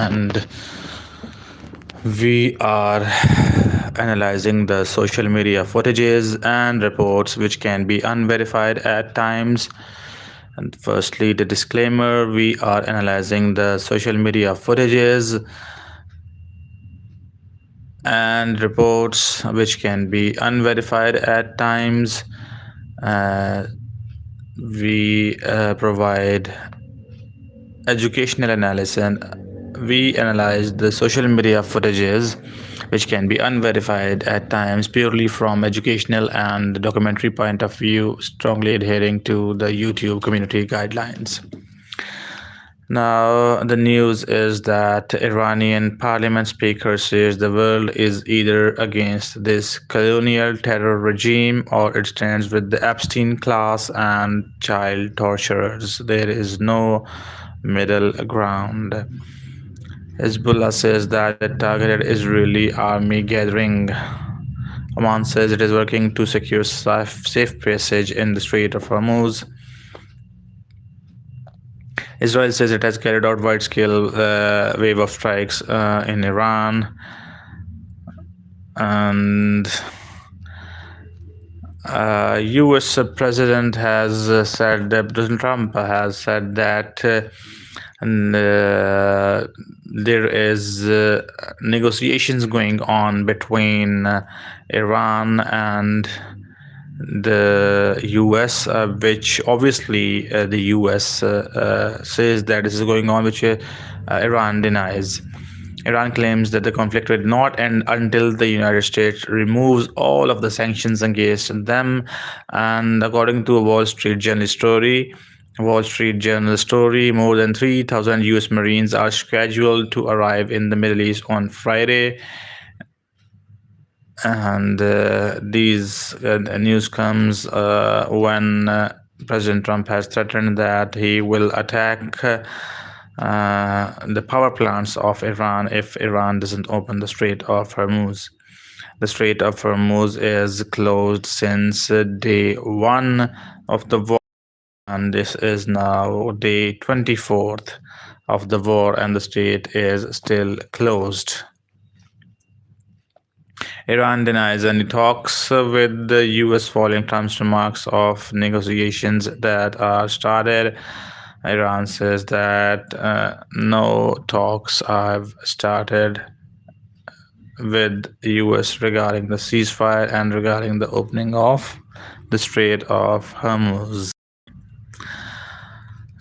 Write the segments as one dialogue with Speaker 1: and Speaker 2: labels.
Speaker 1: and we are analyzing the social media footages and reports which can be unverified at times. And firstly, the disclaimer: we are analyzing the social media footages and reports which can be unverified at times. We provide educational analysis. We analyze the social media footages which can be unverified at times purely from educational and documentary point of view, strongly adhering to the YouTube community guidelines. Now, the news is that Iranian parliament speaker says the world is either against this colonial terror regime or it stands with the Epstein class and child torturers. There is no middle ground. Hezbollah says that it targeted Israeli army gathering. Oman says it is working to secure safe passage in the Strait of Hormuz. Israel says it has carried out wide-scale wave of strikes in Iran, and U.S. President has said that President Trump has said that there is negotiations going on between Iran and the US, which obviously the US says that this is going on, which Iran denies. Iran claims that the conflict will not end until the United States removes all of the sanctions against them. And according to a Wall Street Journal story, more than 3,000 US Marines are scheduled to arrive in the Middle East on Friday. And these news comes when President Trump has threatened that he will attack the power plants of Iran if Iran doesn't open the Strait of Hormuz. The Strait of Hormuz is closed since day 1 of the war, and this is now day 24th of the war, and the strait is still closed. Iran denies any talks with the US following Trump's remarks of negotiations that are started. Iran says that no talks have started with US regarding the ceasefire and regarding the opening of the Strait of Hormuz.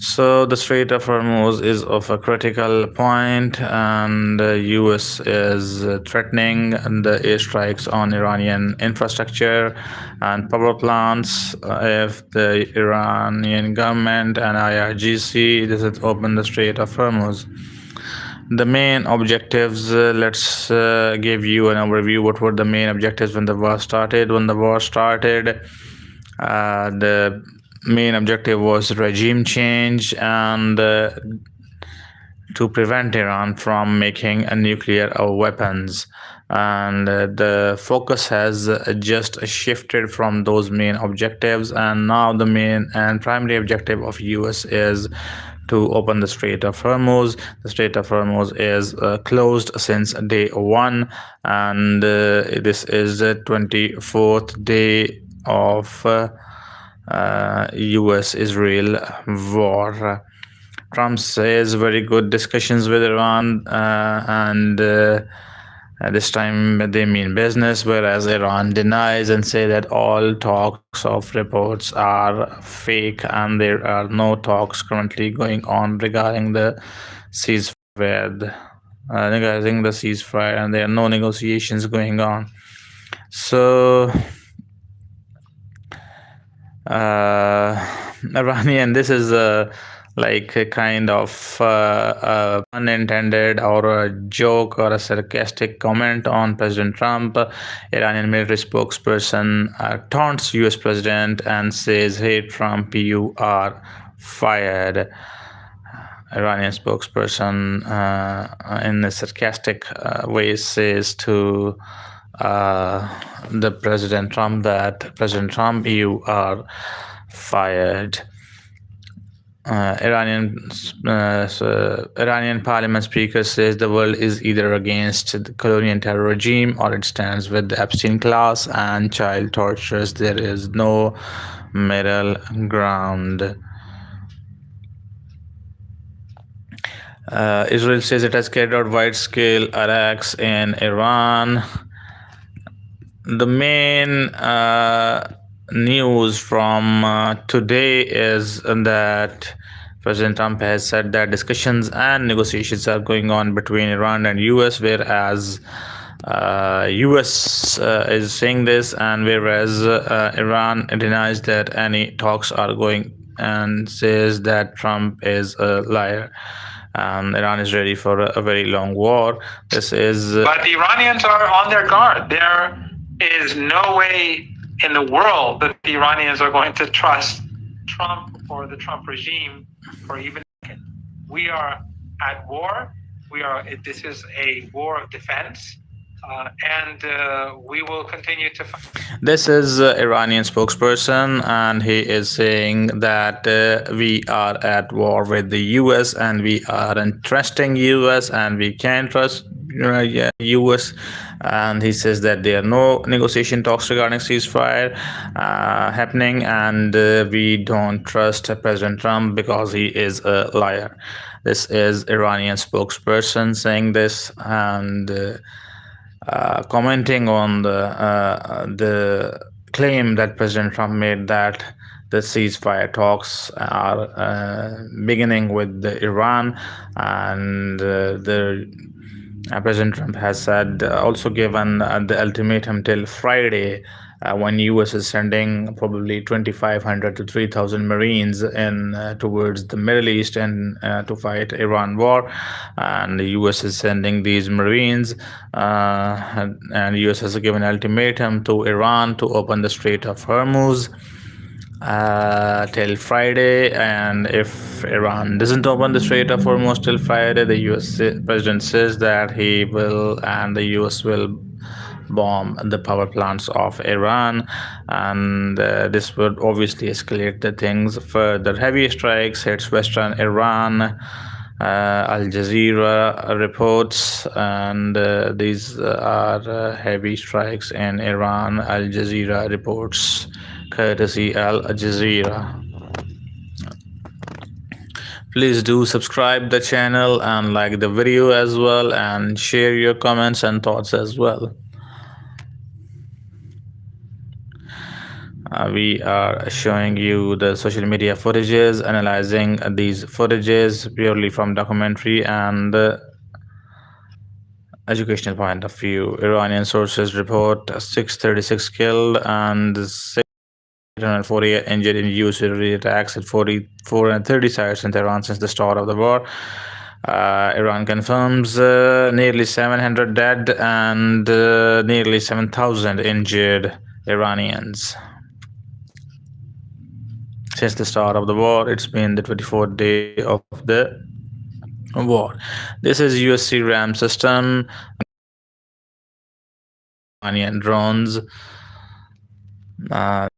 Speaker 1: So the Strait of Hormuz is of a critical point, and the US is threatening the airstrikes on Iranian infrastructure and power plants if the Iranian government and IRGC doesn't open the Strait of Hormuz. The main objectives, let's give you an overview. What were the main objectives when the war started? When the war started, the main objective was regime change and to prevent Iran from making nuclear weapons. And the focus has just shifted from those main objectives, and now the main and primary objective of US is to open the Strait of Hormuz. The Strait of Hormuz is closed since day 1, and this is the 24th day of US-Israel war. Trump says very good discussions with Iran, and this time they mean business, whereas Iran denies and say that all talks of reports are fake and there are no talks currently going on regarding the ceasefire. And there are no negotiations going on. So Iranian, this is like a kind of unintended or a joke or a sarcastic comment on President Trump. Iranian military spokesperson taunts US president and says, "Hey Trump, you are fired." Iranian spokesperson in a sarcastic way says to the President Trump that, "President Trump, you are fired." Iranian parliament speaker says the world is either against the colonial terror regime or it stands with the Epstein class and child torturers. There is no middle ground. Israel says it has carried out wide-scale attacks in Iran. The main news from today is that President Trump has said that discussions and negotiations are going on between Iran and US, whereas US is saying this, and whereas Iran denies that any talks are going and says that Trump is a liar. Iran is ready for a very long war. This is.
Speaker 2: But the Iranians are on their guard. There is no way in the world that the Iranians are going to trust Trump or the Trump regime for even a second. We are at war. This is a war of defense. And we will continue to fight.
Speaker 1: This is Iranian spokesperson, and he is saying that we are at war with the US and we aren't trusting US and we can't trust US. And he says that there are no negotiation talks regarding ceasefire happening, and we don't trust President Trump because he is a liar. This is Iranian spokesperson saying this, and commenting on the claim that President Trump made that the ceasefire talks are beginning with Iran, and President Trump has said also given the ultimatum till Friday, when US is sending probably 2,500 to 3,000 Marines in towards the Middle East and to fight Iran war, and the US is sending these Marines, and US has given ultimatum to Iran to open the Strait of Hormuz till Friday, and if Iran doesn't open the Strait of Hormuz till Friday, the US president says that he will, and the US will bomb the power plants of Iran, and this would obviously escalate the things further. Heavy strikes hits western Iran. Al Jazeera reports, and these are heavy strikes in Iran. Al Jazeera reports, courtesy Al Jazeera. Please do subscribe the channel and like the video as well, and share your comments and thoughts as well. We are showing you the social media footages, analyzing these footages purely from documentary and educational point of view. Iranian sources report 636 killed and 648 injured in US attacks at 44 and 30 sites in Tehran since the start of the war. Iran confirms nearly 700 dead and nearly 7,000 injured Iranians. Since the start of the war, it's been the 24th day of the war. This is USC RAM system, Iranian drones. And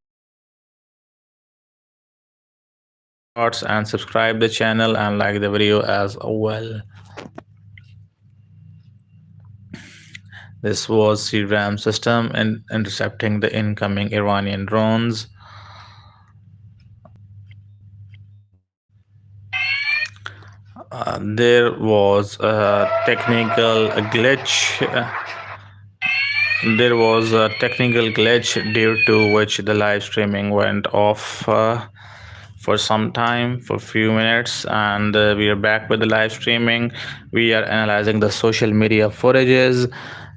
Speaker 1: subscribe the channel and like the video as well. This was CRAM system and intercepting the incoming Iranian drones. There was a technical glitch. There was a technical glitch due to which the live streaming went off for some time, for a few minutes, and we are back with the live streaming. We are analyzing the social media footages.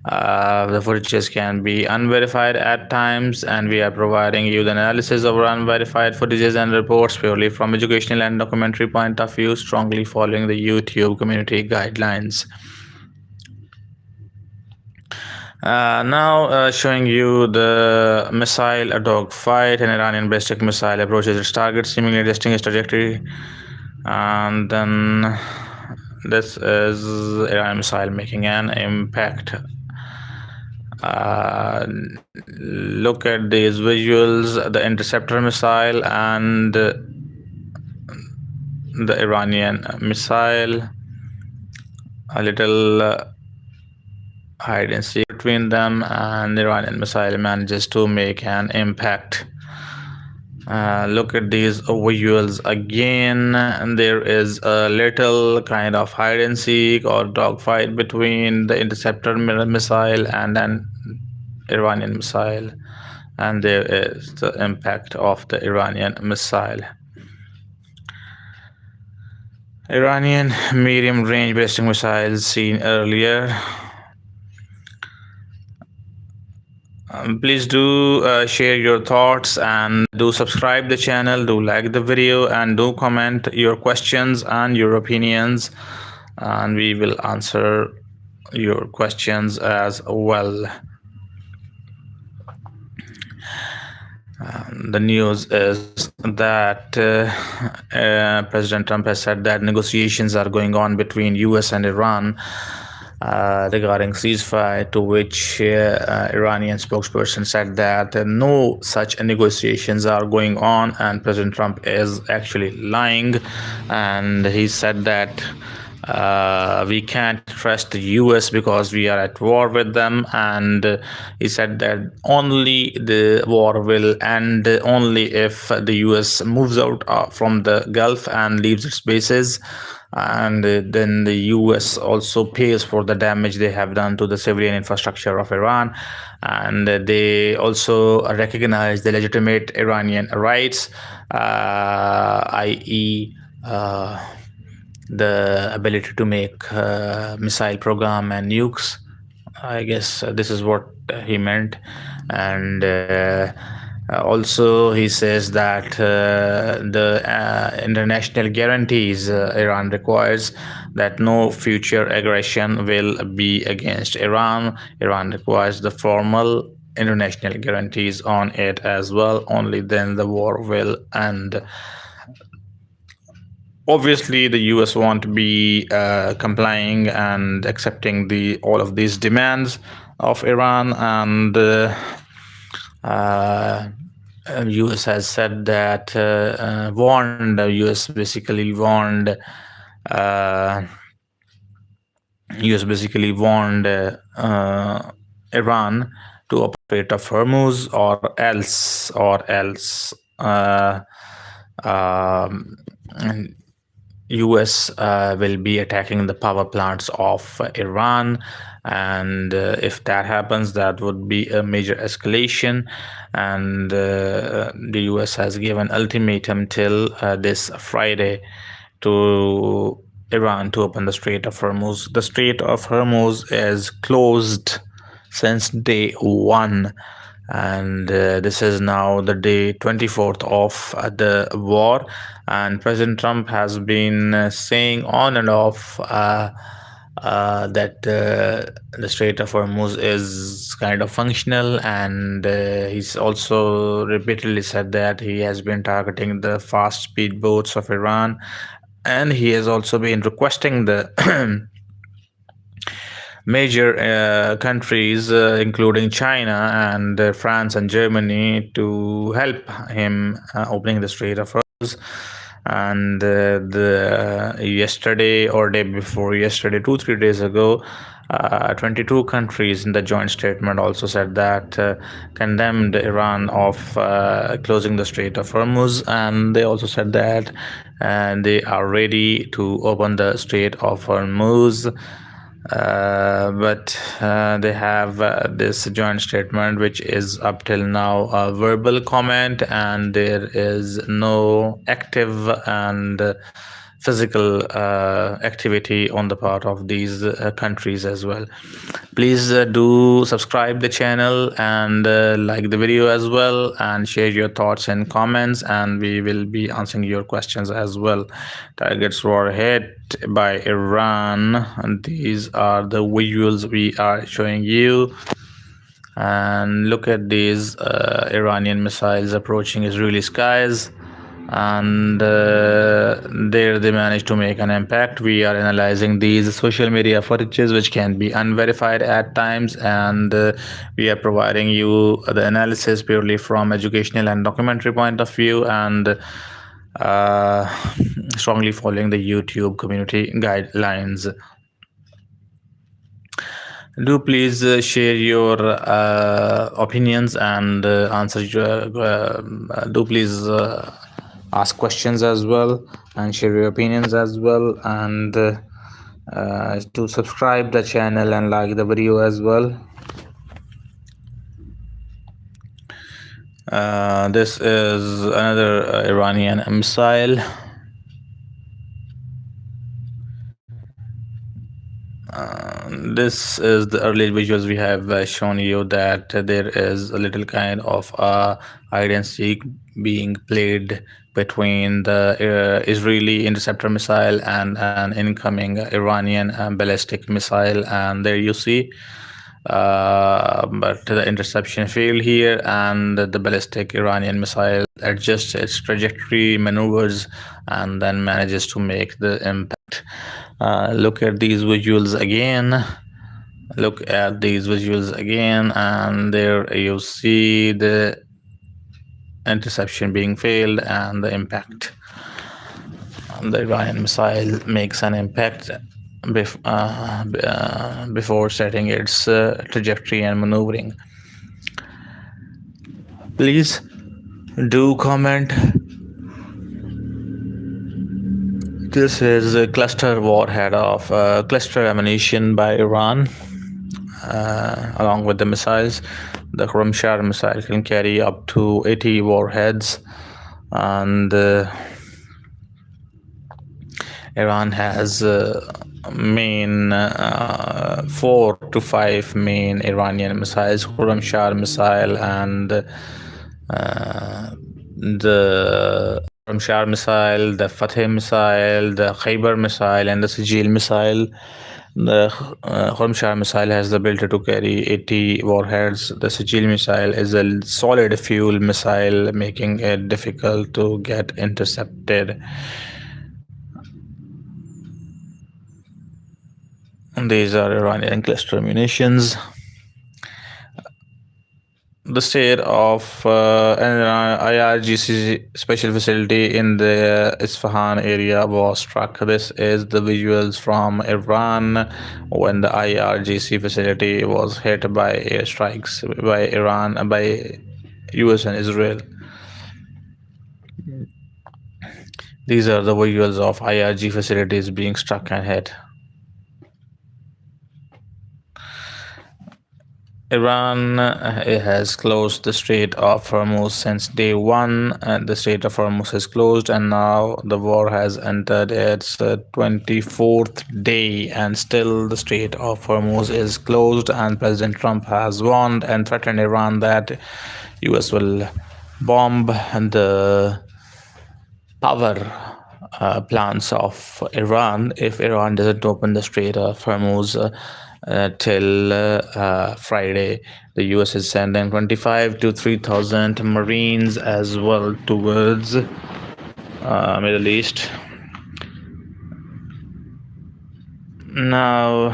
Speaker 1: The footages can be unverified at times, and we are providing you the analysis of unverified footages and reports purely from educational and documentary point of view, strongly following the YouTube community guidelines. Now showing you the missile dogfight. An Iranian ballistic missile approaches its target, seemingly adjusting its trajectory. And then this is Iranian missile making an impact. Look at these visuals, the Interceptor missile and the Iranian missile. A little hide and seek between them, and the Iranian missile manages to make an impact. Look at these visuals again, and there is a little kind of hide and seek or dogfight between the interceptor missile and an Iranian missile, and there is the impact of the Iranian missile. Iranian medium range ballistic missiles seen earlier. Please do share your thoughts and do subscribe the channel, do like the video, and do comment your questions and your opinions, and we will answer your questions as well. The news is that President Trump has said that negotiations are going on between US and Iran regarding ceasefire, to which Iranian spokesperson said that no such negotiations are going on, and President Trump is actually lying. And he said that we can't trust the US because we are at war with them, and he said that only the war will end only if the US moves out from the Gulf and leaves its bases, and then the US also pays for the damage they have done to the civilian infrastructure of Iran, and they also recognize the legitimate Iranian rights, i.e. the ability to make missile program and nukes. I guess this is what he meant. And also he says that the international guarantees Iran requires, that no future aggression will be against Iran. Iran requires the formal international guarantees on it as well. Only then the war will end. Obviously, the US won't be complying and accepting all of these demands of Iran, and US has said that warned. The US basically warned. US basically warned Iran to operate of Hormuz, or else. US will be attacking the power plants of Iran, and if that happens, that would be a major escalation. And the US has given ultimatum till this Friday to Iran to open the Strait of Hormuz. The Strait of Hormuz is closed since day one, and this is now the day 24th of the war, and President Trump has been saying on and off that the Strait of Hormuz is kind of functional, and he's also repeatedly said that he has been targeting the fast speed boats of Iran, and he has also been requesting the major countries, including China and France and Germany, to help him opening the Strait of Hormuz. And yesterday or day before yesterday, 2-3 days ago, 22 countries in the joint statement also said that condemned Iran of closing the Strait of Hormuz, and they also said that they are ready to open the Strait of Hormuz. But they have this joint statement, which is up till now a verbal comment, and there is no active and physical activity on the part of these countries as well. Please do subscribe the channel and like the video as well, and share your thoughts and comments, and we will be answering your questions as well. Targets were hit by Iran, and these are the visuals we are showing you. And look at these Iranian missiles approaching Israeli skies, and there they managed to make an impact. We are analyzing these social media footages, which can be unverified at times, and we are providing you the analysis purely from educational and documentary point of view. And uh, strongly following the YouTube community guidelines. Do please share your opinions and answer your. Do please ask questions as well and share your opinions as well, and to subscribe the channel and like the video as well. This is another Iranian missile. This is the early visuals we have shown you that there is a little kind of hide and seek being played between the Israeli interceptor missile and an incoming Iranian ballistic missile, and there you see but the interception failed here, and the ballistic Iranian missile adjusts its trajectory, maneuvers, and then manages to make the impact. Look at these visuals again. Look at these visuals again, and there you see the interception being failed and the impact. The Iranian missile makes an impact before setting its trajectory and maneuvering. Please do comment. This is a cluster warhead of cluster ammunition by Iran, along with the missiles. The Khorramshahr missile can carry up to 80 warheads, and Iran has main 4 to 5 main Iranian missiles: Khorramshahr missile and the Khorramshahr missile, the Fateh missile, the Khyber missile, and the Sijil missile. The Khorramshahr missile has the ability to carry 80 warheads. The Sijil missile is a solid fuel missile, making it difficult to get intercepted. These are Iranian cluster munitions. The state of an IRGC special facility in the Isfahan area was struck. This is the visuals from Iran when the IRGC facility was hit by airstrikes by Iran, by US and Israel. These are the visuals of IRG facilities being struck and hit. Iran has closed the Strait of Hormuz since day one. The Strait of Hormuz is closed, and now the war has entered its 24th day, and still the Strait of Hormuz is closed. And President Trump has warned and threatened Iran that US will bomb the power plans of Iran if Iran doesn't open the Strait of Hormuz till Friday. The US is sending 25 to 3,000 Marines as well towards Middle East. Now,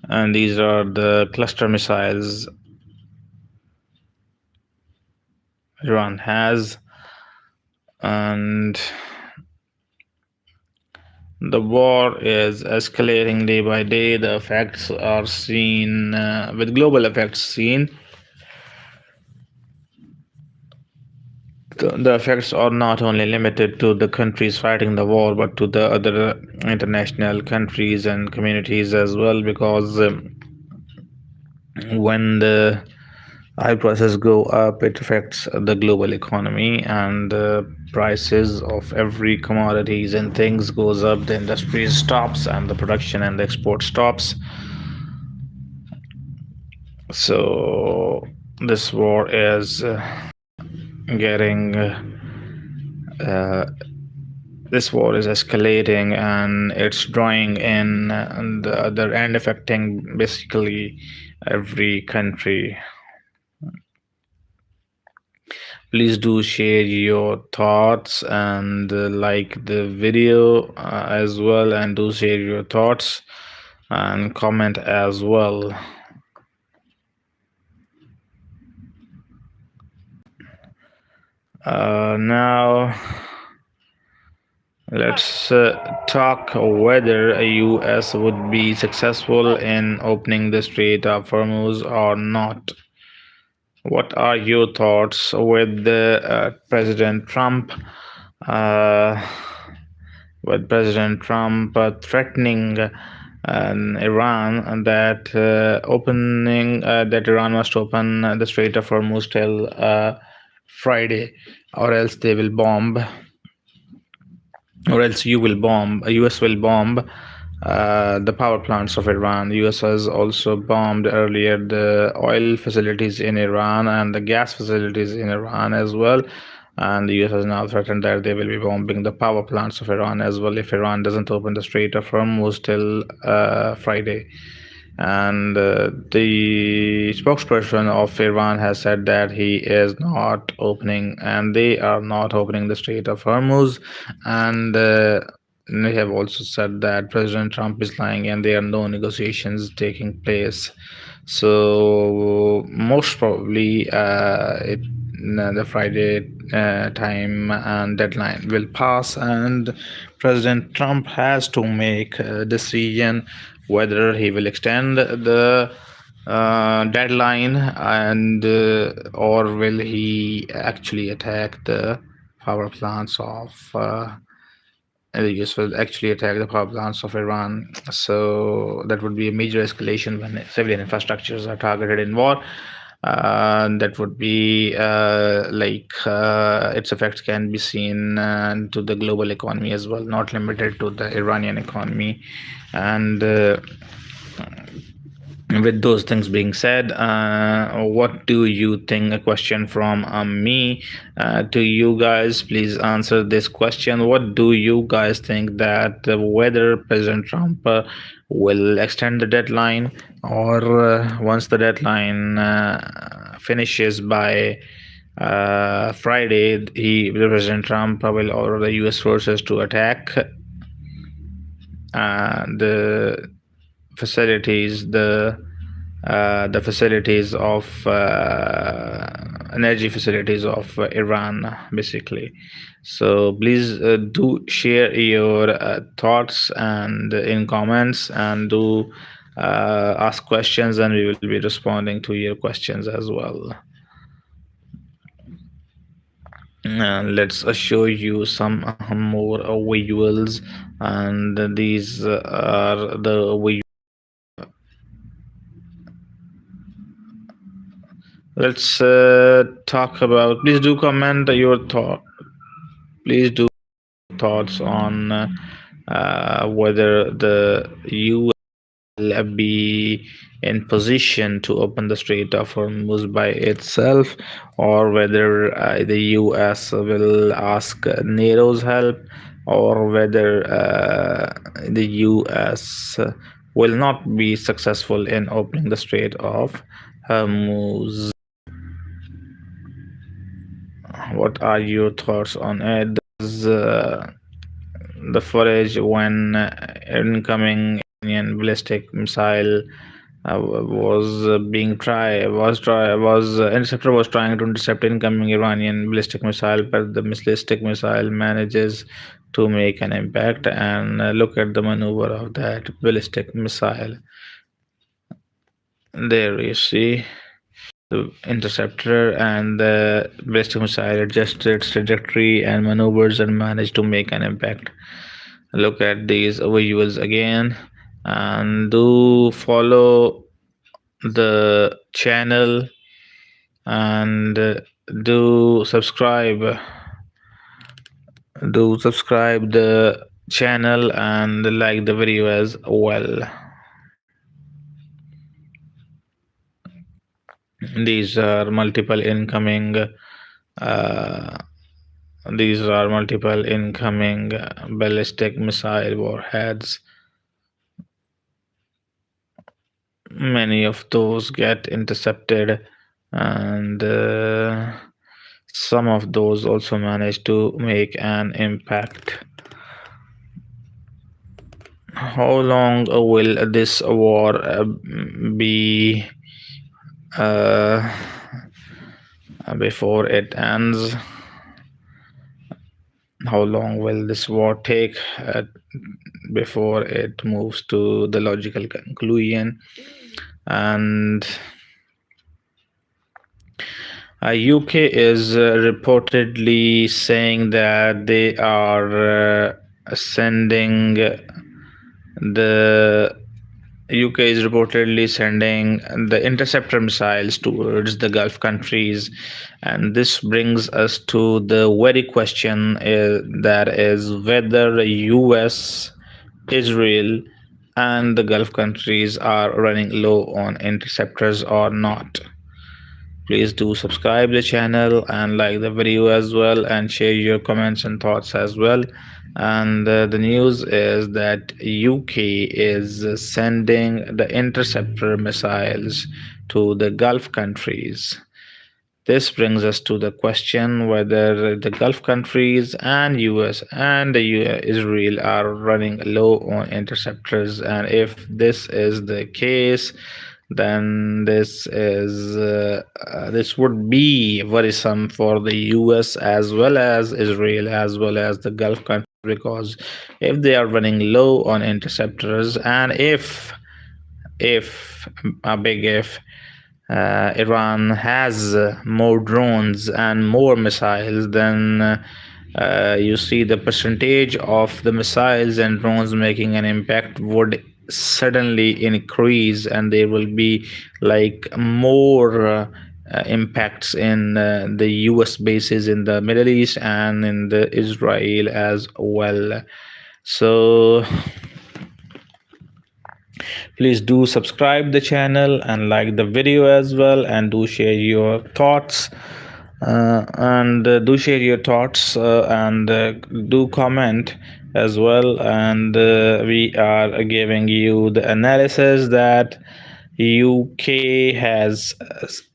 Speaker 1: and these are the cluster missiles Iran has, and the war is escalating day by day. The effects are seen, with global effects seen. The effects are not only limited to the countries fighting the war, but to the other international countries and communities as well, because when the oil prices go up, it affects the global economy, and the prices of every commodities and things goes up. The industry stops, and the production and the export stops. So this war is getting this war is escalating, and it's drawing in the other end, affecting basically every country. Please do share your thoughts and like the video as well, and do share your thoughts and comment as well. Now let's talk whether a U.S. would be successful in opening the Strait of Hormuz or not. What are your thoughts with President Trump? Uh, threatening Iran that that Iran must open the Strait of Hormuz till Friday, or else they will bomb, or else US will bomb the power plants of Iran. US has also bombed earlier the oil facilities in Iran and the gas facilities in Iran as well. And the US has now threatened that they will be bombing the power plants of Iran as well if Iran doesn't open the Strait of Hormuz till Friday. And the spokesperson of Iran has said that he is not opening, and they are not opening the Strait of Hormuz. And they have also said that President Trump is lying and there are no negotiations taking place. So most probably the Friday time and deadline will pass, and President Trump has to make a decision whether he will extend the deadline and or will he actually attack the power plants of the US will actually attack the power plants of Iran. So that would be a major escalation when civilian infrastructures are targeted in war. That would be its effects can be seen to the global economy as well, not limited to the Iranian economy. And with those things being said, what do you think? A question from me to you guys. Please answer this question. What do you guys think that whether President Trump will extend the deadline, or once the deadline finishes by Friday, President Trump will order the U.S. forces to attack the facilities, the facilities of energy facilities of Iran, basically. So please do share your thoughts and in comments, and do ask questions, and we will be responding to your questions as well. Let's show you some more visuals, and these are the visuals. Let's talk about. Please do comment your thought. Please do thoughts on whether the U will be in position to open the Strait of Hormuz by itself, or whether the US will ask NATO's help, or whether the US will not be successful in opening the Strait of Hormuz. What are your thoughts on it? Does the footage when incoming Iranian ballistic missile Interceptor was trying to intercept incoming Iranian ballistic missile, but the ballistic missile manages to make an impact. And look at the maneuver of that ballistic missile. There you see the interceptor, and the ballistic missile adjusted its trajectory and maneuvers and managed to make an impact. Look at these visuals again, and do follow the channel, and do subscribe the channel and like the video as well. These are multiple incoming ballistic missile warheads. Many of those get intercepted, and some of those also manage to make an impact. How long will this war be before it ends? how long will this war take before it moves to the logical conclusion. And UK is reportedly saying that they are sending the UK is reportedly sending the interceptor missiles towards the Gulf countries, and this brings us to the very question that is whether the US, Israel, and the Gulf countries are running low on interceptors or not. Please do subscribe the channel and like the video as well, and share your comments and thoughts as well. And the news is that UK is sending the interceptor missiles to the Gulf countries. This brings us to the question whether the Gulf countries and US and Israel are running low on interceptors, and if this is the case, then this would be worrisome for the US as well as Israel as well as the Gulf countries, because if they are running low on interceptors, and if a big if Iran has more drones and more missiles, then you see the percentage of the missiles and drones making an impact would suddenly increase, and there will be like more impacts in the US bases in the Middle East and in the Israel as well. So please do subscribe the channel and like the video as well, and do share your thoughts and do share your thoughts and do comment as well. And we are giving you the analysis that UK has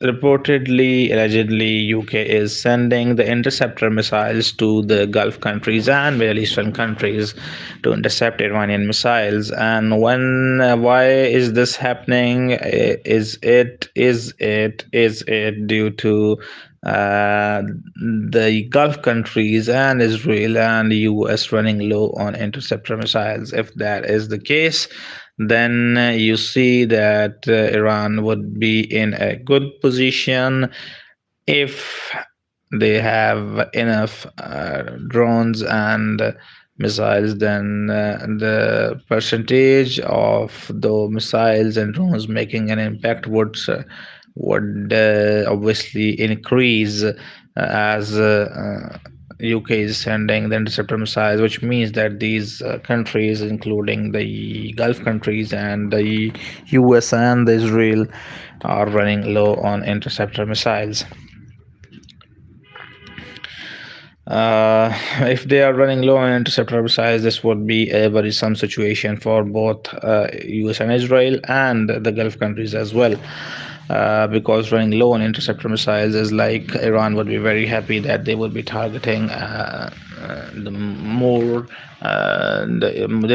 Speaker 1: reportedly, allegedly, UK is sending the interceptor missiles to the Gulf countries and Middle Eastern countries to intercept Iranian missiles. And why is this happening? Is it due to the Gulf countries and Israel and the US running low on interceptor missiles? If that is the case, then you see that Iran would be in a good position if they have enough drones and missiles. Then the percentage of the missiles and drones making an impact would obviously increase as UK is sending the interceptor missiles, which means that these countries, including the Gulf countries and the US and Israel, are running low on interceptor missiles. If they are running low on interceptor missiles, this would be a worrisome situation for both US and Israel and the Gulf countries as well. Because running low on interceptor missiles is like Iran would be very happy that they would be targeting they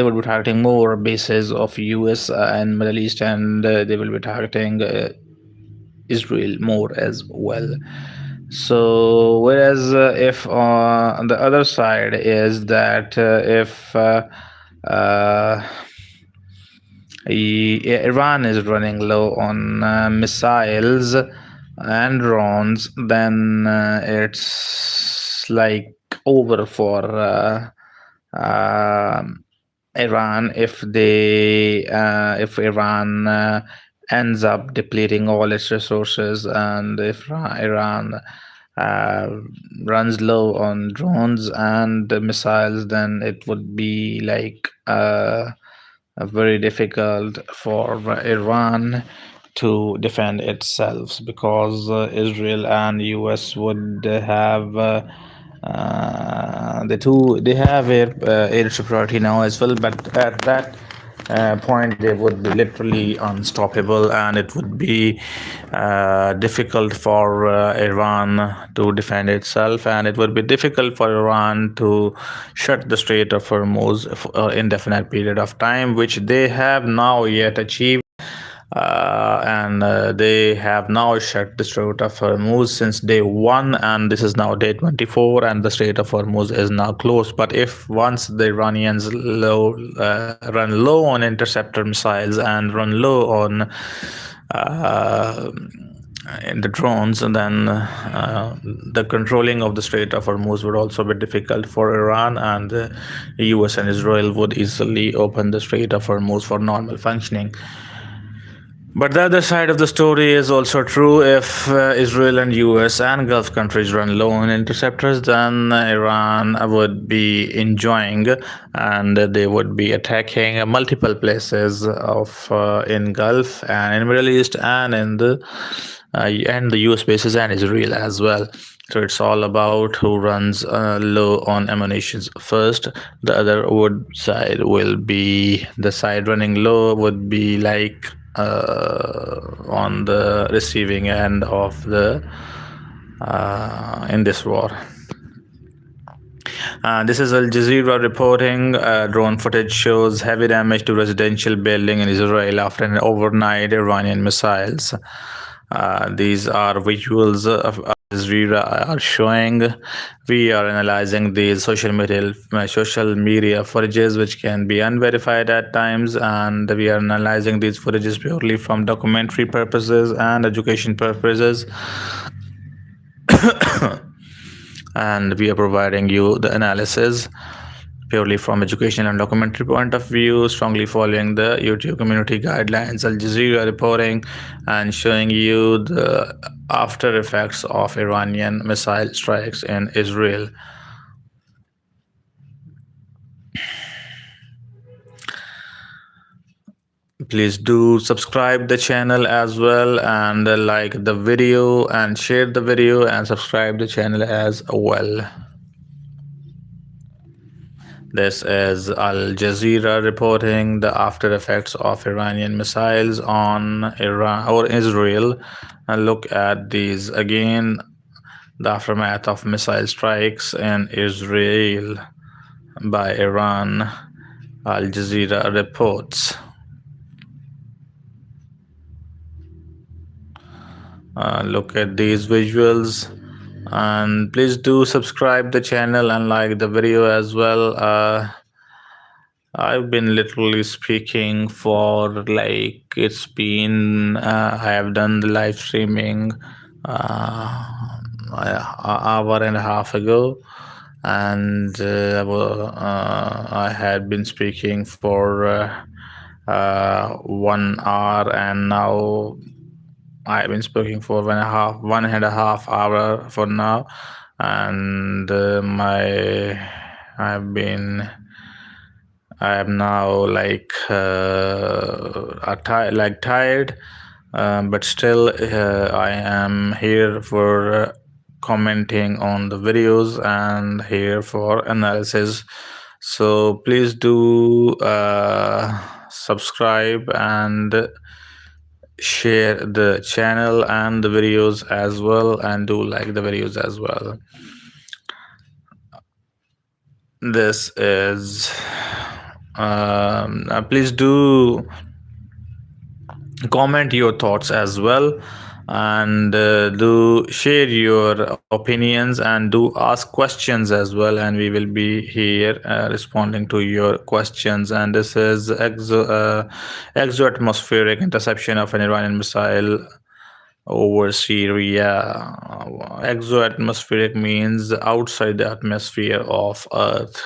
Speaker 1: would be targeting more bases of US and Middle East, and they will be targeting Israel more as well. So whereas if on the other side is that if Iran is running low on missiles and drones, then it's like over for Iran if Iran ends up depleting all its resources, and if Iran uh, runs low on drones and missiles, then it would be like very difficult for Iran to defend itself, because Israel and US would have they have air superiority now as well, but at that point they would be literally unstoppable, and it would be difficult for Iran to defend itself, and it would be difficult for Iran to shut the Strait of Hormuz for indefinite period of time, which they have now yet achieved. and they have now shut the Strait of Hormuz since day one, and this is now day 24, and the Strait of Hormuz is now closed. But if once the Iranians run low on interceptor missiles and run low on uh, in the drones, and then the controlling of the Strait of Hormuz would also be difficult for Iran, and the US and Israel would easily open the Strait of Hormuz for normal functioning. But the other side of the story is also true. If Israel and US and Gulf countries run low on interceptors, then Iran would be enjoying, and they would be attacking multiple places of in Gulf and in Middle East and the US bases and Israel as well. So it's all about who runs low on ammunitions first. The other wood side will be the side running low would be like on the receiving end of the in this war. This is Al Jazeera reporting. Drone footage shows heavy damage to residential building in Israel after an overnight Iranian missiles. These are visuals of Al Jazeera are showing. We are analyzing these social media footages, which can be unverified at times, and we are analyzing these footages purely from documentary purposes and education purposes. And we are providing you the analysis purely from educational and documentary point of view, strongly following the YouTube community guidelines. Al Jazeera reporting and showing you the after effects of Iranian missile strikes in Israel. Please do subscribe the channel as well, and like the video and share the video and subscribe the channel as well. This is Al Jazeera reporting the after effects of Iranian missiles on Iran or Israel. And look at these again, the aftermath of missile strikes in Israel by Iran. Al Jazeera reports. Look at these visuals, and please do subscribe the channel and like the video as well. I've been literally speaking for like it's been I have done the live streaming an hour and a half ago, and I had been speaking for 1 hour, and now I've been speaking for 1.5 hour for now, and I am now like tired, but still I am here for commenting on the videos and here for analysis. So please do subscribe and share the channel and the videos as well, and do like the videos as well. This is please do comment your thoughts as well, and do share your opinions and do ask questions as well, and we will be here responding to your questions. And this is exoatmospheric interception of an Iranian missile over Syria. Exoatmospheric means outside the atmosphere of Earth.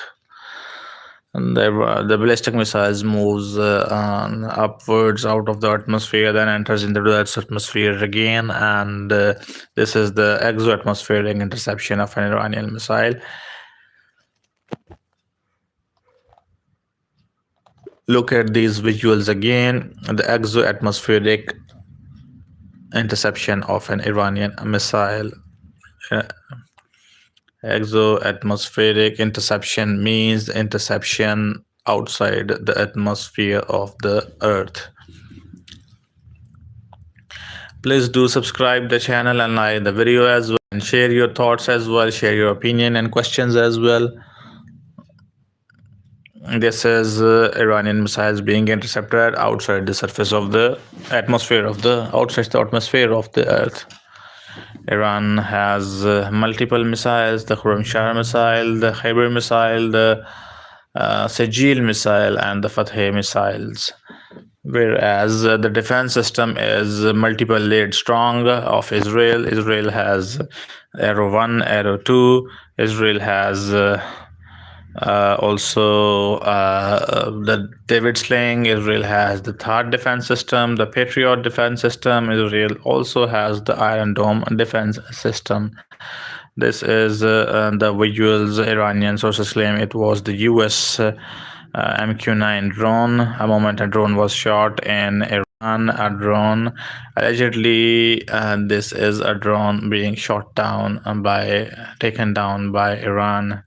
Speaker 1: And the ballistic missiles moves upwards out of the atmosphere, then enters into the Earth's atmosphere again, and this is the exoatmospheric interception of an Iranian missile. Look at these visuals again, the exoatmospheric interception of an Iranian missile. Exoatmospheric interception means interception outside the atmosphere of the Earth. Please do subscribe the channel and like the video as well, and share your thoughts as well, share your opinion and questions as well. This is Iranian missiles being intercepted outside the surface of the outside the atmosphere of the Earth. Iran has multiple missiles: the Khurramshahr missile, the Khyber missile, the Sejil missile, and the Fateh missiles. Whereas the defense system is multiple layered strong of Israel. Israel has Arrow 1, Arrow 2. Israel has also the David Sling. Israel has the THAAD defense system, the Patriot defense system. Israel also has the Iron Dome defense system. This is the visuals. Iranian sources claim it was the US MQ-9 drone. A moment a drone was shot in Iran. A drone, allegedly, this is a drone being taken down by Iran.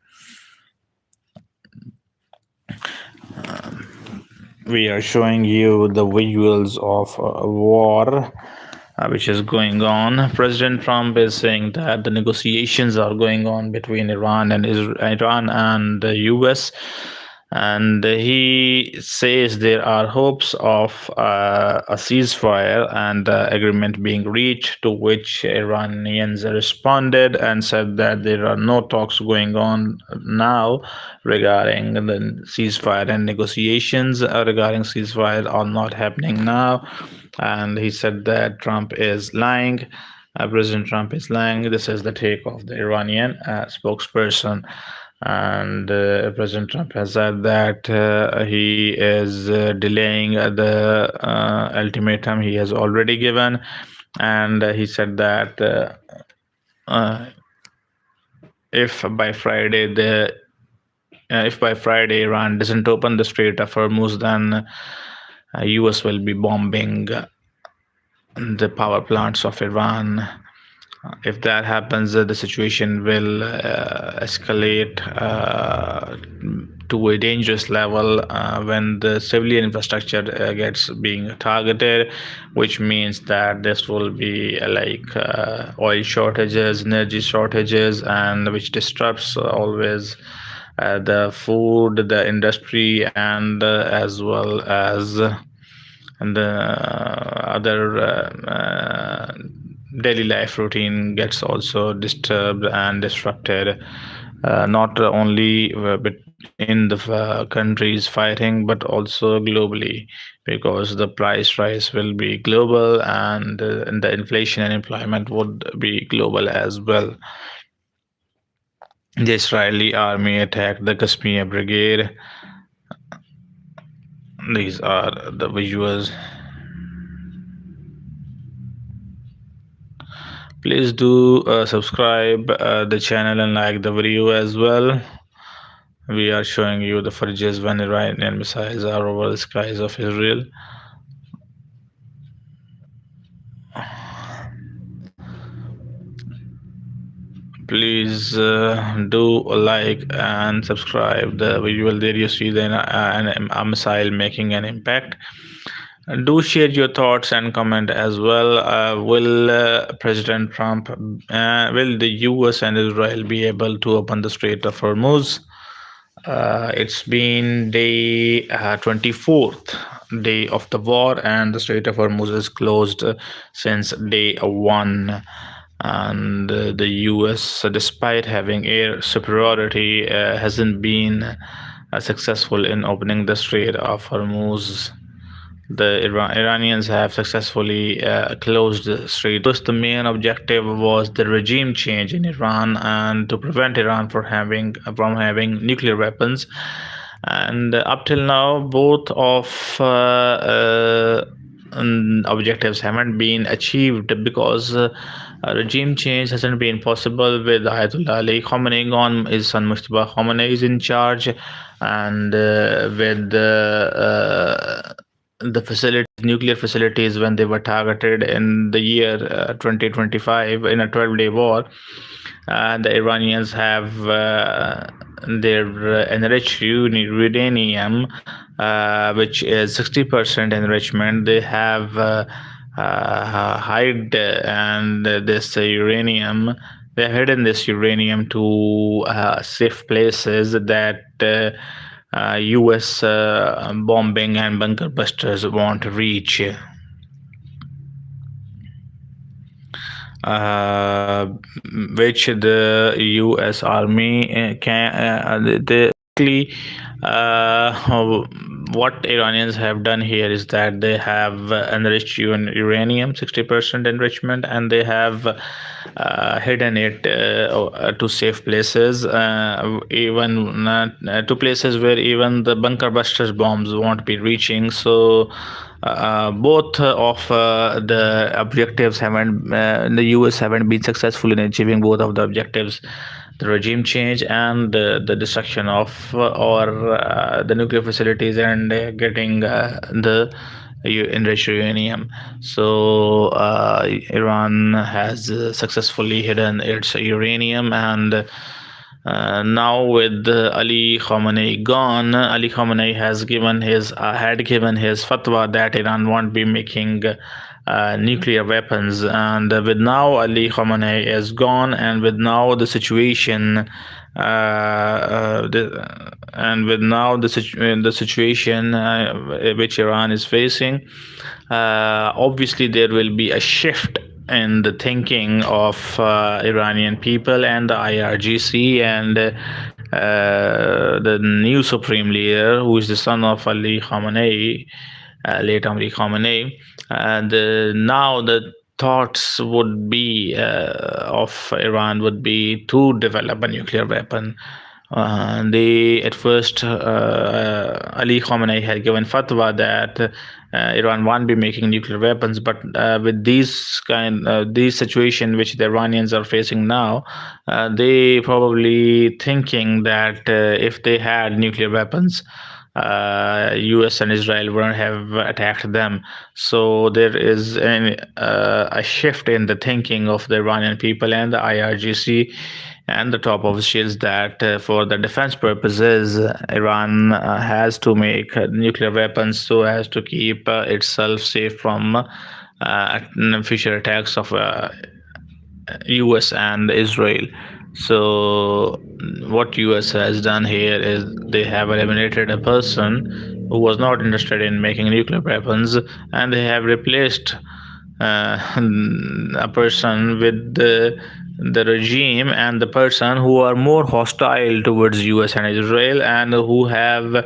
Speaker 1: We are showing you the visuals of war which is going on. President Trump is saying that the negotiations are going on between Iran and the US, and he says there are hopes of a ceasefire and agreement being reached, to which Iranians responded and said that there are no talks going on now regarding the ceasefire, and negotiations regarding ceasefire are not happening now. And he said that Trump is lying. President Trump is lying. This is the take of the Iranian spokesperson. And President Trump has said that he is delaying the ultimatum he has already given. And he said that if by Friday Iran doesn't open the Strait of Hormuz, then US will be bombing the power plants of Iran. If that happens, the situation will escalate to a dangerous level when the civilian infrastructure gets being targeted, which means that this will be like oil shortages, energy shortages, and which disrupts always the food, the industry, and as well as and the other daily life routine gets also disturbed and disrupted, not only in the countries fighting, but also globally, because the price rise will be global, and the inflation and employment would be global as well. The Israeli army attacked the Kashmir brigade. These are the visuals. Please do subscribe the channel and like the video as well. We are showing you the footages when Iranian missiles are over the skies of Israel. Please do like and subscribe the visual. There you see a missile making an impact. Do share your thoughts and comment as well. Will President Trump, will the US and Israel be able to open the Strait of Hormuz? It's been day 24th day of the war, and the Strait of Hormuz is closed since day 1. And the US, despite having air superiority, hasn't been successful in opening the Strait of Hormuz. The Iranians have successfully closed the strait. First, the main objective was the regime change in Iran and to prevent Iran from having nuclear weapons. And up till now, both of objectives haven't been achieved, because regime change hasn't been possible with Ayatollah Ali Khamenei gone. His son Mustafa Khamenei is in charge, and with the nuclear facilities, when they were targeted in the year 2025 in a 12-day war, the Iranians have their enriched uranium, which is 60% enrichment. They have hide and this uranium. They have hidden this uranium to safe places that U.S. Bombing and bunker busters won't reach, uh, which the U.S. Army can they basically what Iranians have done here is that they have enriched uranium 60% enrichment, and they have hidden it to safe places, even to places where even the bunker busters bombs won't be reaching. So both of the objectives haven't the US haven't been successful in achieving both of the objectives, the regime change and the destruction of or the nuclear facilities, and getting the enriched uranium. So Iran has successfully hidden its uranium, and now with Ali Khamenei gone, Ali Khamenei has given his had given his fatwa that Iran won't be making nuclear weapons, and with now Ali Khamenei is gone, and with now the situation, and with now the situation which Iran is facing, obviously there will be a shift in the thinking of Iranian people and the IRGC and the new supreme leader, who is the son of Ali Khamenei, late Ali Khamenei. And now the thoughts would be of Iran would be to develop a nuclear weapon. They at first Ali Khamenei had given fatwa that Iran won't be making nuclear weapons, but with these situation which the Iranians are facing now, they probably thinking that if they had nuclear weapons, US and Israel wouldn't have attacked them. So there is a shift in the thinking of the Iranian people and the IRGC and the top officials that for the defense purposes, Iran has to make nuclear weapons so as to keep itself safe from future attacks of US and Israel. So what US has done here is they have eliminated a person who was not interested in making nuclear weapons, and they have replaced a person with the regime and the person who are more hostile towards US and Israel, and who have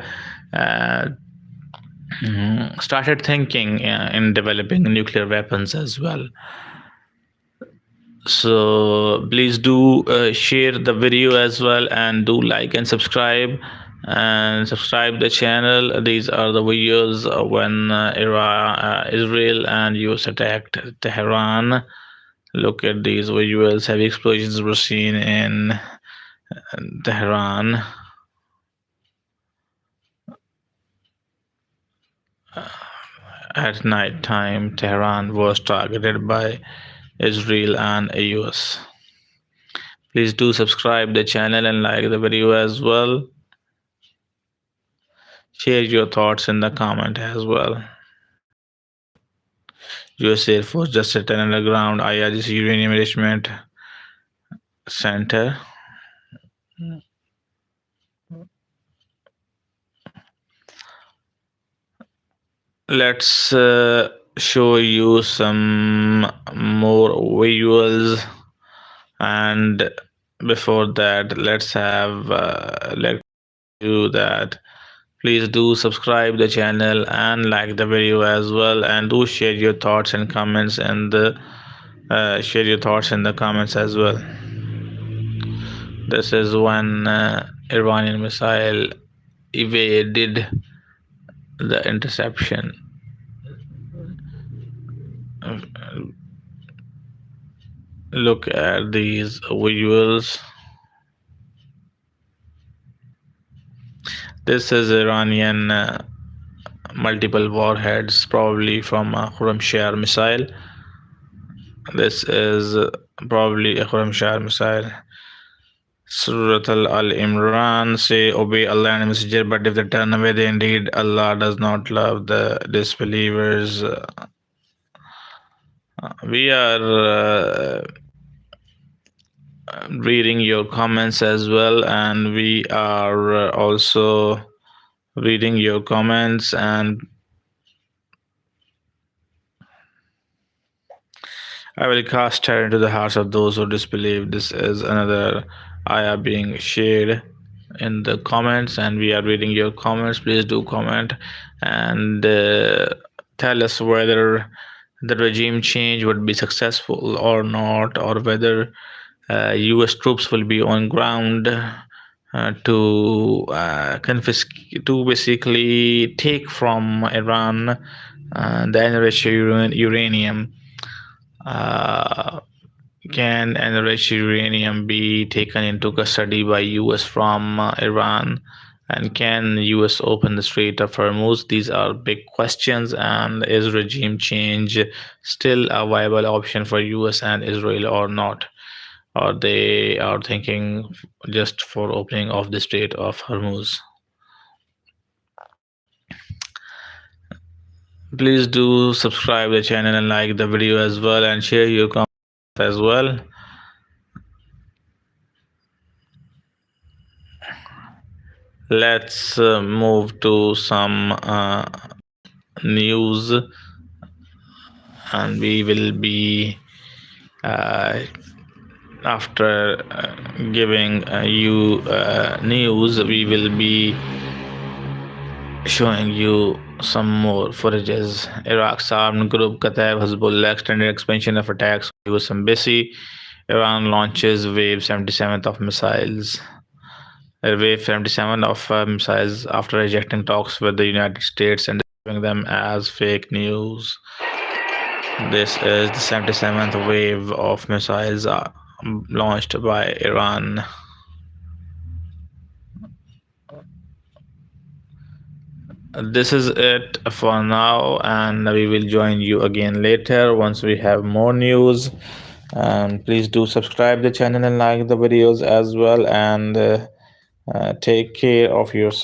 Speaker 1: started thinking in developing nuclear weapons as well. So please do share the video as well, and do like and subscribe the channel. These are the videos when Israel and US attacked Tehran. Look at these visuals. Heavy explosions were seen in Tehran. At night time, Tehran was targeted by Israel and US. Please do subscribe the channel and like the video as well. Share your thoughts in the comment as well. US Air Force just hit an underground IRGC uranium enrichment center. Let's show you some more visuals, and before that let's have let you that please do subscribe the channel and like the video as well, and do share your thoughts and comments in the comments as well. This is when Iranian missile evaded the interception. Look at these visuals. This is Iranian multiple warheads, probably from a Khurramshahr missile. This is probably a Khurramshahr missile. Surat al-Imran say, obey Allah and Messenger, but if they turn away, then indeed Allah does not love the disbelievers. We are reading your comments as well, and we are also reading your comments, and I will cast terror into the hearts of those who disbelieve. This is another ayah being shared in the comments, and we are reading your comments. Please do comment and tell us whether the regime change would be successful or not, or whether U.S. troops will be on ground to confiscate, to basically take from Iran the enriched uranium. Uh, can enriched uranium be taken into custody by US from Iran? And can US open the Strait of Hormuz? These are big questions. And is regime change still a viable option for US and Israel or not? Or they are thinking just for opening of the Strait of Hormuz? Please do subscribe the channel and like the video as well, and share your comments as well. Let's move to some news, and we will be uh, after giving you news, we will be showing you some more footages. Iraq's armed group Kataib Hezbollah extended expansion of attacks on US embassy. Iran launches Wave 77th of missiles. Wave 77 of missiles after rejecting talks with the United States and describing them as fake news. This is the 77th wave of missiles launched by Iran. This is it for now, and we will join you again later once we have more news. And please do subscribe the channel and like the videos as well, and take care of yourself.